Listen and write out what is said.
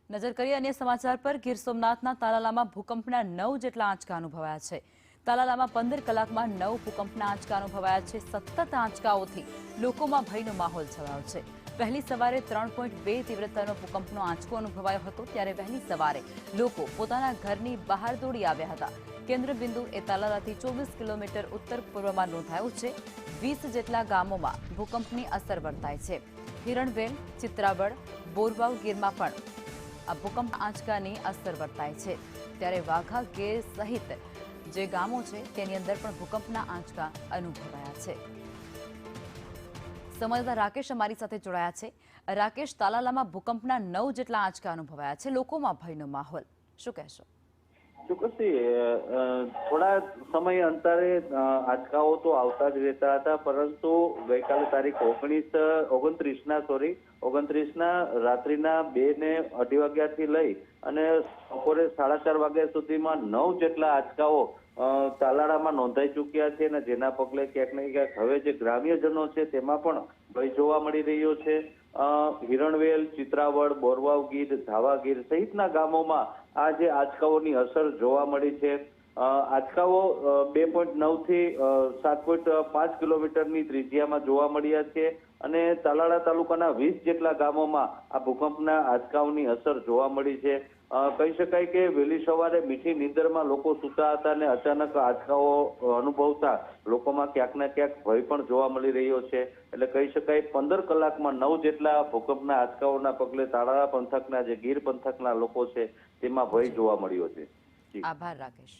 નજર કરીએ અન્ય સમાચાર પર ગીર સોમનાથના તાલાલામાં ભૂકંપના 9 જેટલા આંચકા અનુભવાયા છે। તાલાલામાં 15 કલાકમાં 9 ભૂકંપના આંચકા અનુભવાયા છે। સતત આંચકાઓથી લોકોમાં ભયનો માહોલ છવાયો છે। વહેલી સવારે 3.2 તીવ્રતાનો ભૂકંપનો આંચકો અનુભવાયો હતો, ત્યારે વહેલી સવારે લોકો પોતાના ઘરની બહાર દોડી આવ્યા હતા। કેન્દ્રબિંદુ એ તાલાલાથી 24 કિલોમીટર ઉત્તર પૂર્વમાં નોંધાયું છે। 20 જેટલા ગામોમાં ભૂકંપની અસર વર્તાય છે। હિરણવેલ, ચિત્રાવડ, બોરવાવ ગીરમાં પણ આ ભૂકંપ આંચકાની અસર વર્તાય છે, ત્યારે વાઘા ગીર સહિત જે ગામો છે તેની અંદર પણ ભૂકંપના આંચકા અનુભવાયા છે। સંવાદદાતા રાકેશ અમારી સાથે જોડાયા છે। રાકેશ, તાલાલામાં ભૂકંપના 9 જેટલા આંચકા અનુભવાયા છે, લોકોમાં ભયનો માહોલ, શું કહેશો? ચોક્કસથી થોડા સમય અંતરે આંચકાઓ તો આવતા જ રહેતા હતા, પરંતુ ગઈકાલે તારીખ 29ના રાત્રિના 2 ને 2:30 વાગ્યાથી લઈ અને બપોરે 4:30 વાગ્યા સુધીમાં 9 જેટલા આંચકાઓ તાલાળામાં નોંધાઈ ચૂક્યા છે, અને જેના પગલે ક્યાંક ને ક્યાંક હવે જે ગ્રામ્યજનો છે તેમાં પણ ભય જોવા મળી રહ્યો છે। હિરણવેલ, ચિત્રાવડ, બોરવાવ ગીર, ધાવા ગીર સહિતના ગામોમાં આ જે આંચકાઓની અસર જોવા મળી છે। આંચકાઓ 2.9 થી 7.5 કિલોમીટરની ત્રિજ્યામાં જોવા મળ્યા છે, અને તાલાળા તાલુકાના 20 જેટલા ગામોમાં આ ભૂકંપના આંચકાઓની અસર જોવા મળી છે। કહી શકાય કે વહેલી સવારે મીઠી નીંદરમાં લોકો સૂતા હતા અને અચાનક આંચકાઓ અનુભવતા લોકોમાં ક્યાંક ને ક્યાંક ભય પણ જોવા મળી રહ્યો છે। એટલે કહી શકાય 15 કલાકમાં 9 જેટલા ભૂકંપના આંચકાઓના પગલે તાલાળા પંથકના જે ગીર પંથકના લોકો છે તેમાં ભય જોવા મળ્યો છે। આભાર રાકેશ।